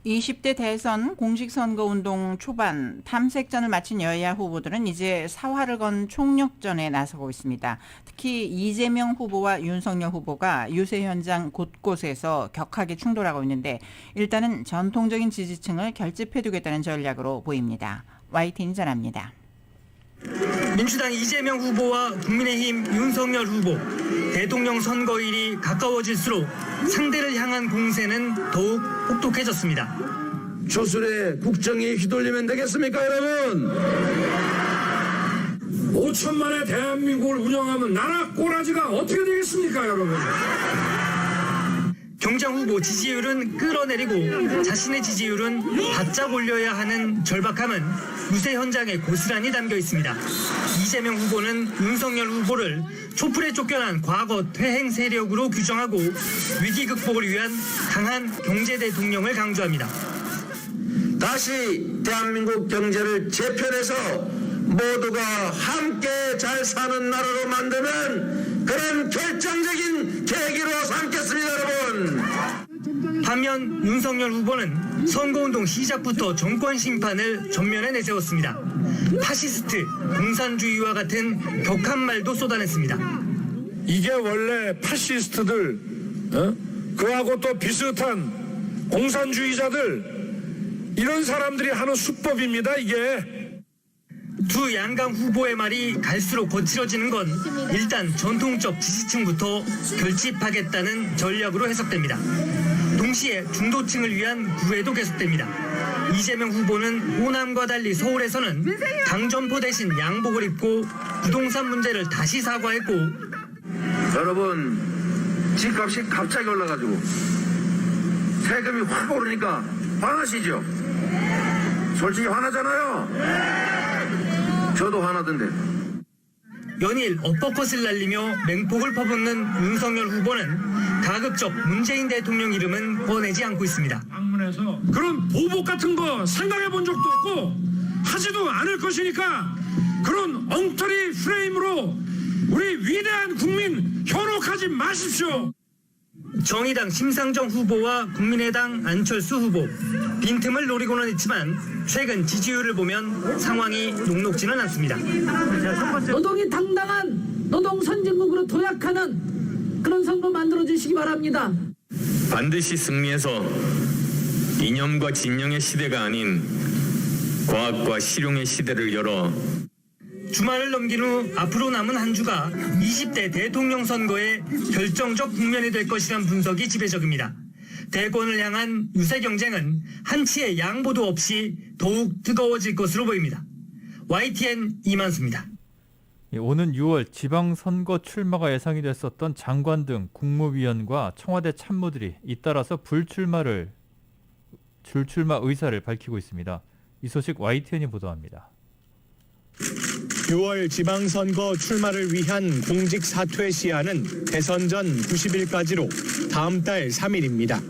20대 대선 공식선거운동 초반 탐색전을 마친 여야 후보들은 이제 사활을 건 총력전에 나서고 있습니다. 특히 이재명 후보와 윤석열 후보가 유세 현장 곳곳에서 격하게 충돌하고 있는데 일단은 전통적인 지지층을 결집해두겠다는 전략으로 보입니다. YTN 전합니다. 민주당 이재명 후보와 국민의힘 윤석열 후보, 대통령 선거일이 가까워질수록 상대를 향한 공세는 더욱 혹독해졌습니다. 조술의 국정이 휘둘리면 되겠습니까, 여러분? 5천만의 대한민국을 운영하면 나라 꼬라지가 어떻게 되겠습니까, 여러분? 경장 후보 지지율은 끌어내리고 자신의 지지율은 바짝 올려야 하는 절박함은 유세 현장에 고스란히 담겨 있습니다. 이재명 후보는 윤석열 후보를 촛불에 쫓겨난 과거 퇴행 세력으로 규정하고 위기 극복을 위한 강한 경제 대통령을 강조합니다. 다시 대한민국 경제를 재편해서 모두가 함께 잘 사는 나라로 만드는 그런 결정적인 계기로 삼겠습니다, 여러분. 반면 윤석열 후보는 선거운동 시작부터 정권 심판을 전면에 내세웠습니다. 파시스트, 공산주의와 같은 격한 말도 쏟아냈습니다. 이게 원래 파시스트들, 그하고 또 비슷한 공산주의자들, 이런 사람들이 하는 수법입니다, 이게. 두 양강 후보의 말이 갈수록 거칠어지는 건 일단 전통적 지지층부터 결집하겠다는 전략으로 해석됩니다. 동시에 중도층을 위한 구애도 계속됩니다. 이재명 후보는 호남과 달리 서울에서는 당점포 대신 양복을 입고 부동산 문제를 다시 사과했고 여러분 집값이 갑자기 올라가지고 세금이 확 오르니까 화나시죠? 솔직히 화나잖아요. 저도 화나던데. 연일 엇벚컷을 날리며 맹폭을 퍼붓는 윤석열 후보는 가급적 문재인 대통령 이름은 꺼내지 않고 있습니다. 방문해서 그런 보복 같은 거 생각해 본 적도 없고 하지도 않을 것이니까 그런 엉터리 프레임으로 우리 위대한 국민 현혹하지 마십시오. 정의당 심상정 후보와 국민의당 안철수 후보 빈틈을 노리고는 있지만 최근 지지율을 보면 상황이 녹록지는 않습니다. 노동이 당당한 노동 선진국으로 도약하는 그런 선거 만들어 주시기 바랍니다. 반드시 승리해서 이념과 진영의 시대가 아닌 과학과 실용의 시대를 열어 주말을 넘긴 후 앞으로 남은 한 주가 20대 대통령 선거의 결정적 국면이 될 것이란 분석이 지배적입니다. 대권을 향한 유세 경쟁은 한치의 양보도 없이 더욱 뜨거워질 것으로 보입니다. YTN 이만수입니다. 오는 6월 지방선거 출마가 예상이 됐었던 장관 등 국무위원과 청와대 참모들이 잇따라서 불출마 의사를 밝히고 있습니다. 이 소식 YTN이 보도합니다. 6월 지방선거 출마를 위한 공직 사퇴 시한은 대선 전 90일까지로 다음 달 3일입니다.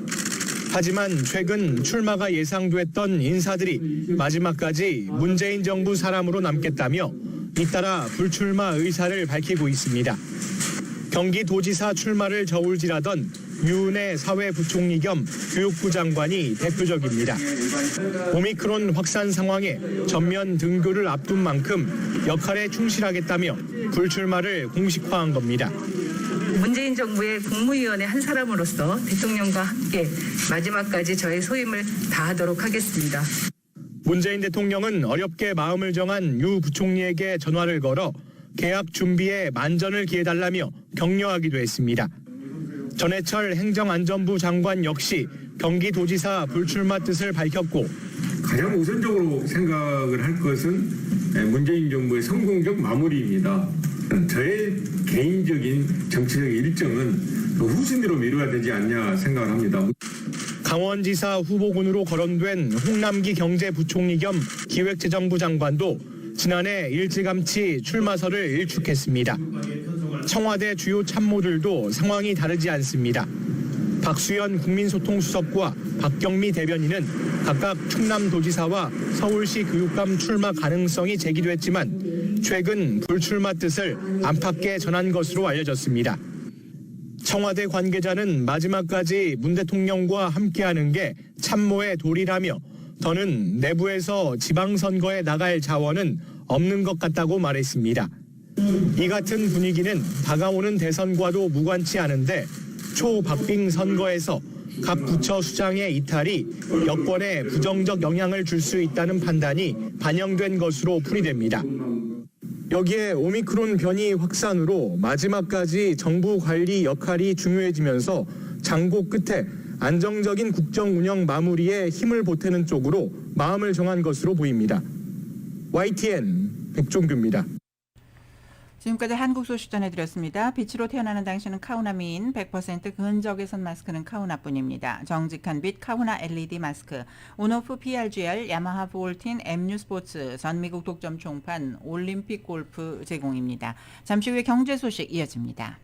하지만 최근 출마가 예상됐던 인사들이 마지막까지 문재인 정부 사람으로 남겠다며 잇따라 불출마 의사를 밝히고 있습니다. 경기도지사 출마를 저울질하던 유은혜 사회부총리 겸 교육부 장관이 대표적입니다. 오미크론 확산 상황에 전면 등교를 앞둔 만큼 역할에 충실하겠다며 불출마를 공식화한 겁니다. 문재인 정부의 국무위원의 한 사람으로서 대통령과 함께 마지막까지 저의 소임을 다하도록 하겠습니다. 문재인 대통령은 어렵게 마음을 정한 유 부총리에게 전화를 걸어 계약 준비에 만전을 기해달라며 격려하기도 했습니다. 전해철 행정안전부 장관 역시 경기도지사 불출마 뜻을 밝혔고 가장 우선적으로 생각을 할 것은 문재인 정부의 성공적 마무리입니다. 저의 개인적인 정치적 일정은 후순위로 미뤄야 되지 않냐 생각을 합니다. 강원지사 후보군으로 거론된 홍남기 경제부총리 겸 기획재정부 장관도 지난해 일찌감치 출마설을 일축했습니다. 청와대 주요 참모들도 상황이 다르지 않습니다. 박수현 국민소통수석과 박경미 대변인은 각각 충남도지사와 서울시 교육감 출마 가능성이 제기됐지만 최근 불출마 뜻을 안팎에 전한 것으로 알려졌습니다. 청와대 관계자는 마지막까지 문 대통령과 함께하는 게 참모의 도리라며 더는 내부에서 지방선거에 나갈 자원은 없는 것 같다고 말했습니다. 이 같은 분위기는 다가오는 대선과도 무관치 않은데 초박빙 선거에서 각 부처 수장의 이탈이 여권에 부정적 영향을 줄 수 있다는 판단이 반영된 것으로 풀이됩니다. 여기에 오미크론 변이 확산으로 마지막까지 정부 관리 역할이 중요해지면서 장고 끝에 안정적인 국정 운영 마무리에 힘을 보태는 쪽으로 마음을 정한 것으로 보입니다. YTN 백종규입니다. 지금까지 한국 소식 전해드렸습니다. 빛으로 태어나는 당신은 카우나 미인, 100% 근적외선 마스크는 카우나뿐입니다. 정직한 빛 카우나 LED 마스크, 온오프 PRGL, 야마하 볼틴, MU 스포츠, 전미국 독점 총판, 올림픽 골프 제공입니다. 잠시 후에 경제 소식 이어집니다.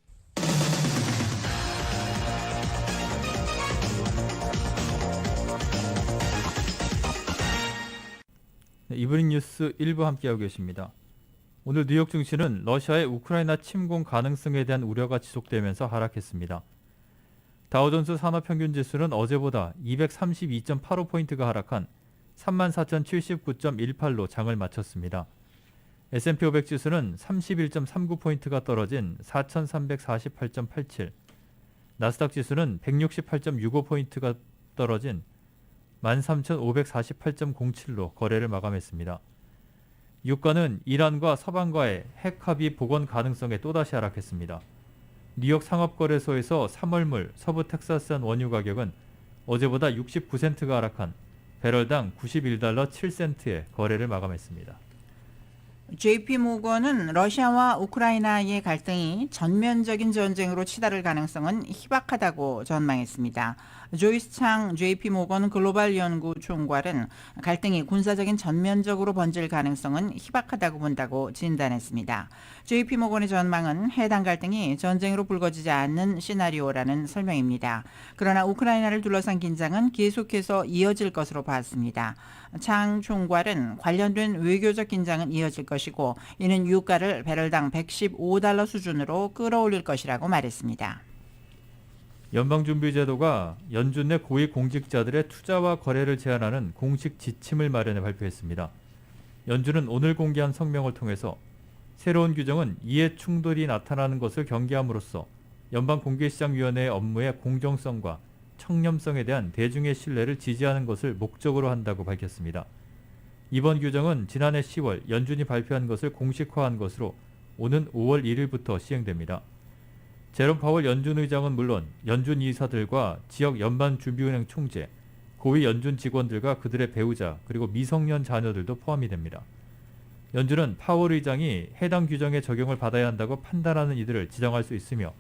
이브닝 뉴스 1부 함께하고 계십니다. 오늘 뉴욕 증시는 러시아의 우크라이나 침공 가능성에 대한 우려가 지속되면서 하락했습니다. 다우존스 산업평균지수는 어제보다 232.85포인트가 하락한 34,079.18로 장을 마쳤습니다. S&P 500 지수는 31.39포인트가 떨어진 4,348.87, 나스닥 지수는 168.65포인트가 떨어진 13,548.07로 거래를 마감했습니다. 유가는 이란과 서방과의 핵 합의 복원 가능성에 또다시 하락했습니다. 뉴욕 상업거래소에서 3월물 서부 텍사스산 원유 가격은 어제보다 69센트가 하락한 배럴당 $91.07에 거래를 마감했습니다. JP 모건은 러시아와 우크라이나의 갈등이 전면적인 전쟁으로 치달을 가능성은 희박하다고 전망했습니다. 조이스 창 JP 모건 글로벌 연구 총괄은 갈등이 군사적인 전면적으로 번질 가능성은 희박하다고 본다고 진단했습니다. JP 모건의 전망은 해당 갈등이 전쟁으로 불거지지 않는 시나리오라는 설명입니다. 그러나 우크라이나를 둘러싼 긴장은 계속해서 이어질 것으로 봤습니다. 창 총괄은 관련된 외교적 긴장은 이어질 것이고 이는 유가를 배럴당 $115 수준으로 끌어올릴 것이라고 말했습니다. 연방준비제도가 연준 내 고위 공직자들의 투자와 거래를 제한하는 공식 지침을 마련해 발표했습니다. 연준은 오늘 공개한 성명을 통해서 새로운 규정은 이해 충돌이 나타나는 것을 경계함으로써 연방공개시장위원회의 업무의 공정성과 청렴성에 대한 대중의 신뢰를 지지하는 것을 목적으로 한다고 밝혔습니다. 이번 규정은 지난해 10월 연준이 발표한 것을 공식화한 것으로 오는 5월 1일부터 시행됩니다. 제롬 파월 연준 의장은 물론 연준 이사들과 지역 연방준비은행 총재, 고위 연준 직원들과 그들의 배우자 그리고 미성년 자녀들도 포함이 됩니다. 연준은 파월 의장이 해당 규정의 적용을 받아야 한다고 판단하는 이들을 지정할 수 있으며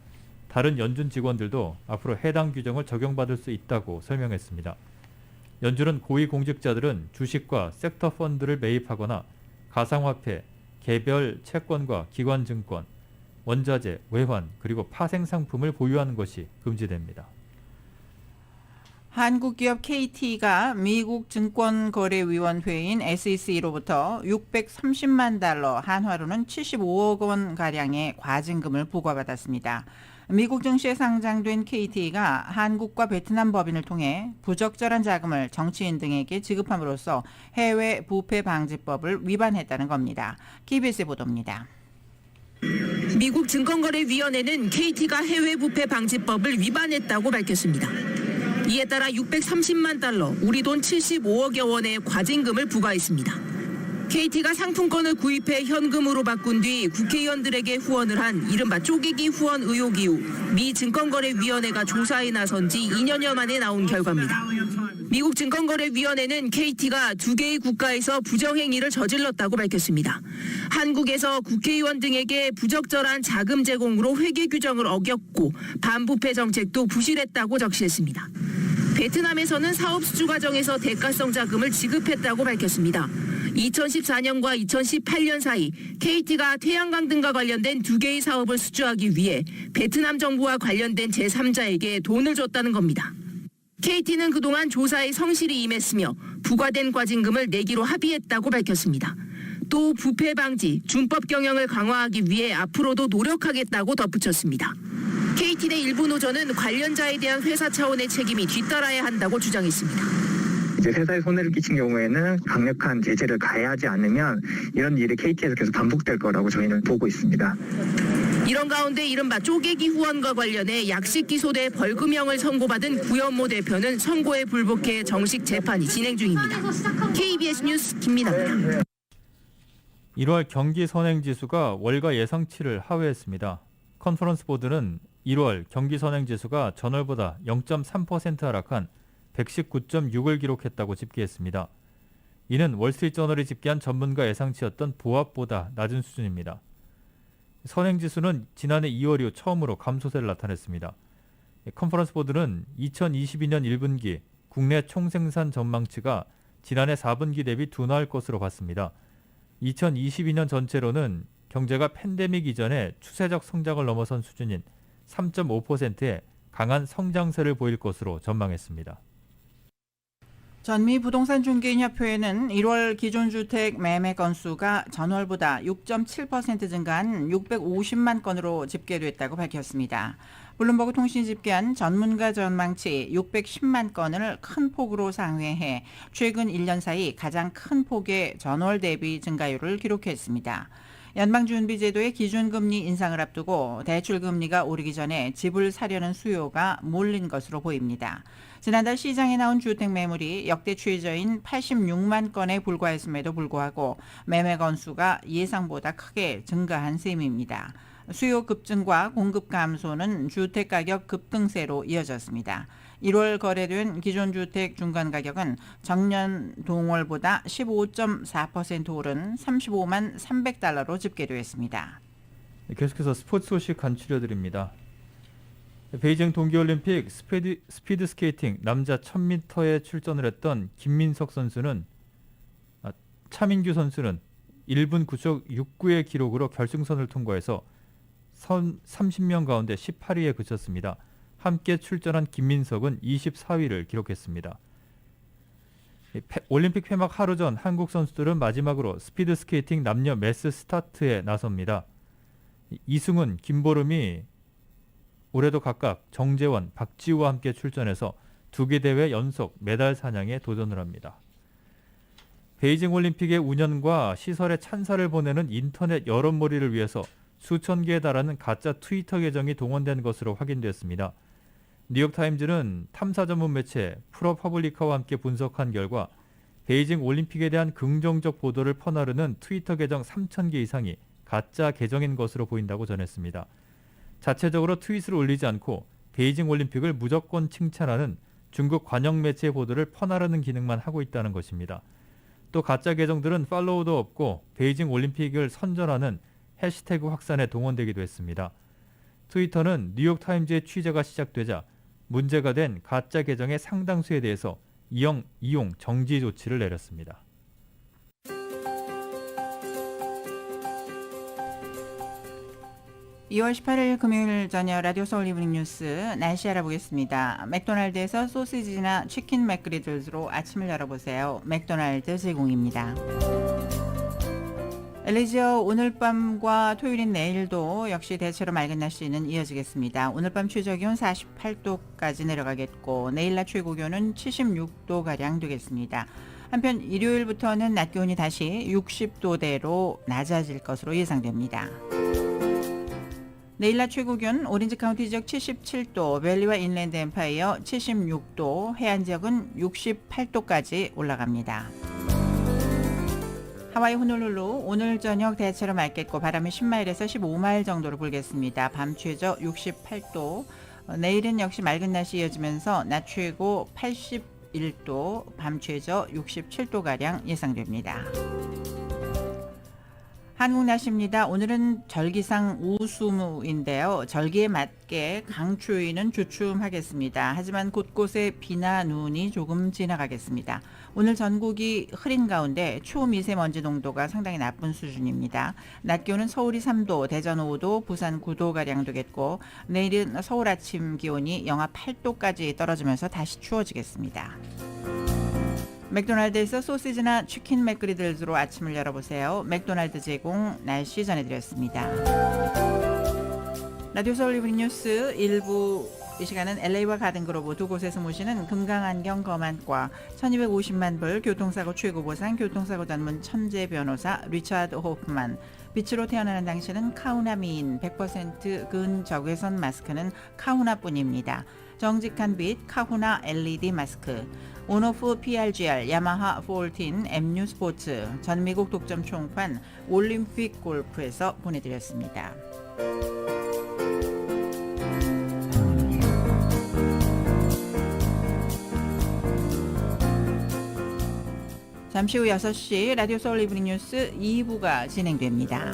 다른 연준 직원들도 앞으로 해당 규정을 적용받을 수 있다고 설명했습니다. 연준은 고위 공직자들은 주식과 섹터 펀드를 매입하거나 가상화폐, 개별 채권과 기관증권, 원자재, 외환, 그리고 파생상품을 보유하는 것이 금지됩니다. 한국 기업 KT가 미국 증권거래위원회인 SEC로부터 $630만, 한화로는 75억 원 가량의 과징금을 부과받았습니다. 미국 증시에 상장된 KT가 한국과 베트남 법인을 통해 부적절한 자금을 정치인 등에게 지급함으로써 해외 부패 방지법을 위반했다는 겁니다. KBS 보도입니다. 미국 증권거래위원회는 KT가 해외 부패 방지법을 위반했다고 밝혔습니다. 이에 따라 $630만, 우리 돈 75억여 원의 과징금을 부과했습니다. KT가 상품권을 구입해 현금으로 바꾼 뒤 국회의원들에게 후원을 한 이른바 쪼개기 후원 의혹 이후 미 증권거래위원회가 조사에 나선 지 2년여 만에 나온 결과입니다. 미국 증권거래위원회는 KT가 2개의 국가에서 부정행위를 저질렀다고 밝혔습니다. 한국에서 국회의원 등에게 부적절한 자금 제공으로 회계 규정을 어겼고 반부패 정책도 부실했다고 적시했습니다. 베트남에서는 사업 수주 과정에서 대가성 자금을 지급했다고 밝혔습니다. 2014년과 2018년 사이 KT가 태양광 등과 관련된 2개의 사업을 수주하기 위해 베트남 정부와 관련된 제3자에게 돈을 줬다는 겁니다. KT는 그동안 조사에 성실히 임했으며 부과된 과징금을 내기로 합의했다고 밝혔습니다. 또 부패 방지, 준법 경영을 강화하기 위해 앞으로도 노력하겠다고 덧붙였습니다. KT 내 일부 노조는 관련자에 대한 회사 차원의 책임이 뒤따라야 한다고 주장했습니다. 이제 회사에 손해를 끼친 경우에는 강력한 제재를 가해하지 않으면 이런 일이 KT에서 계속 반복될 거라고 저희는 보고 있습니다. 이런 가운데 이른바 쪼개기 후원과 관련해 약식 기소돼 벌금형을 선고받은 구현모 대표는 선고에 불복해 정식 재판이 진행 중입니다. KBS 뉴스 김민아입니다. 1월 경기 선행지수가 월가 예상치를 하회했습니다. 컨퍼런스 보드는 1월 경기 선행지수가 전월보다 0.3% 하락한 119.6을 기록했다고 집계했습니다. 이는 월스트리트저널이 집계한 전문가 예상치였던 보합보다 낮은 수준입니다. 선행지수는 지난해 2월 이후 처음으로 감소세를 나타냈습니다. 컨퍼런스 보드는 2022년 1분기 국내 총생산 전망치가 지난해 4분기 대비 둔화할 것으로 봤습니다. 2022년 전체로는 경제가 팬데믹 이전에 추세적 성장을 넘어선 수준인 3.5%의 강한 성장세를 보일 것으로 전망했습니다. 전미 부동산 중개인 협회는 1월 기존주택 매매 건수가 전월보다 6.7% 증가한 650만 건으로 집계됐다고 밝혔습니다. 블룸버그 통신이 집계한 전문가 전망치 610만 건을 큰 폭으로 상회해 최근 1년 사이 가장 큰 폭의 전월 대비 증가율을 기록했습니다. 연방준비제도의 기준금리 인상을 앞두고 대출금리가 오르기 전에 집을 사려는 수요가 몰린 것으로 보입니다. 지난달 시장에 나온 주택 매물이 역대 최저인 86만 건에 불과했음에도 불구하고 매매 건수가 예상보다 크게 증가한 셈입니다. 수요 급증과 공급 감소는 주택가격 급등세로 이어졌습니다. 1월 거래된 기존 주택 중간 가격은 전년 동월보다 15.4% 오른 35만 300달러로 집계되었습니다. 계속해서 스포츠 소식 간추려드립니다. 베이징 동계올림픽 스피드 스케이팅 남자 1000m에 출전을 했던 차민규 선수는 1분 9초 69의 기록으로 결승선을 통과해서 30명 가운데 18위에 그쳤습니다. 함께 출전한 김민석은 24위를 기록했습니다. 올림픽 폐막 하루 전 한국 선수들은 마지막으로 스피드 스케이팅 남녀 매스 스타트에 나섭니다. 이승훈, 김보름이 올해도 각각 정재원, 박지우와 함께 출전해서 2개 대회 연속 메달 사냥에 도전을 합니다. 베이징 올림픽의 운영과 시설에 찬사를 보내는 인터넷 여론몰이를 위해서 수천 개에 달하는 가짜 트위터 계정이 동원된 것으로 확인됐습니다. 뉴욕타임즈는 탐사 전문 매체 프로퍼블리카와 함께 분석한 결과 베이징 올림픽에 대한 긍정적 보도를 퍼나르는 트위터 계정 3,000개 이상이 가짜 계정인 것으로 보인다고 전했습니다. 자체적으로 트윗을 올리지 않고 베이징 올림픽을 무조건 칭찬하는 중국 관영 매체 보도를 퍼나르는 기능만 하고 있다는 것입니다. 또 가짜 계정들은 팔로우도 없고 베이징 올림픽을 선전하는 해시태그 확산에 동원되기도 했습니다. 트위터는 뉴욕타임즈의 취재가 시작되자 문제가 된 가짜 계정의 상당수에 대해서 이용 정지 조치를 내렸습니다. (2월 18일) 금요일 저녁 라디오 서울 이브닝 뉴스 날씨 알아보겠습니다. 맥도날드에서 소시지나 치킨 맥그리들즈로 아침을 열어보세요. 맥도날드 제공입니다. LA 오늘 밤과 토요일인 내일도 역시 대체로 맑은 날씨는 이어지겠습니다. 오늘 밤 최저기온 48도까지 내려가겠고 내일 낮 최고기온은 76도가량 되겠습니다. 한편 일요일부터는 낮 기온이 다시 60도대로 낮아질 것으로 예상됩니다. 내일 낮 최고기온 오렌지 카운티 지역 77도, 밸리와 인랜드 엠파이어 76도, 해안 지역은 68도까지 올라갑니다. 하와이 호놀룰루 오늘 저녁 대체로 맑겠고 바람이 10마일에서 15마일 정도로 불겠습니다. 밤 최저 68도, 내일은 역시 맑은 날씨 이어지면서 낮 최고 81도, 밤 최저 67도가량 예상됩니다. 한국 날씨입니다. 오늘은 절기상 우수무인데요. 절기에 맞게 강추위는 주춤하겠습니다. 하지만 곳곳에 비나 눈이 조금 지나가겠습니다. 오늘 전국이 흐린 가운데 초미세먼지 농도가 상당히 나쁜 수준입니다. 낮 기온은 서울이 3도, 대전 5도, 부산 9도가량 되겠고 내일은 서울 아침 기온이 영하 8도까지 떨어지면서 다시 추워지겠습니다. 맥도날드에서 소시지나 치킨 맥그리들즈로 아침을 열어보세요. 맥도날드 제공 날씨 전해드렸습니다. 라디오 서울 이브닝 뉴스 1부 이 시간은 LA와 가든그로브 두 곳에서 모시는 금강안경 검안과 1250만 불 교통사고 최고보상 교통사고 전문 천재 변호사 리차드 호프만, 빛으로 태어나는 당신은 카우나 미인 100% 근적외선 마스크는 카우나뿐입니다. 정직한 빛 카후나 LED 마스크, 온오프 PRGR, 야마하 14, MU 스포츠, 전미국 독점 총판 올림픽 골프에서 보내드렸습니다. 잠시 후 6시 라디오 서울 이브닝 뉴스 2부가 진행됩니다.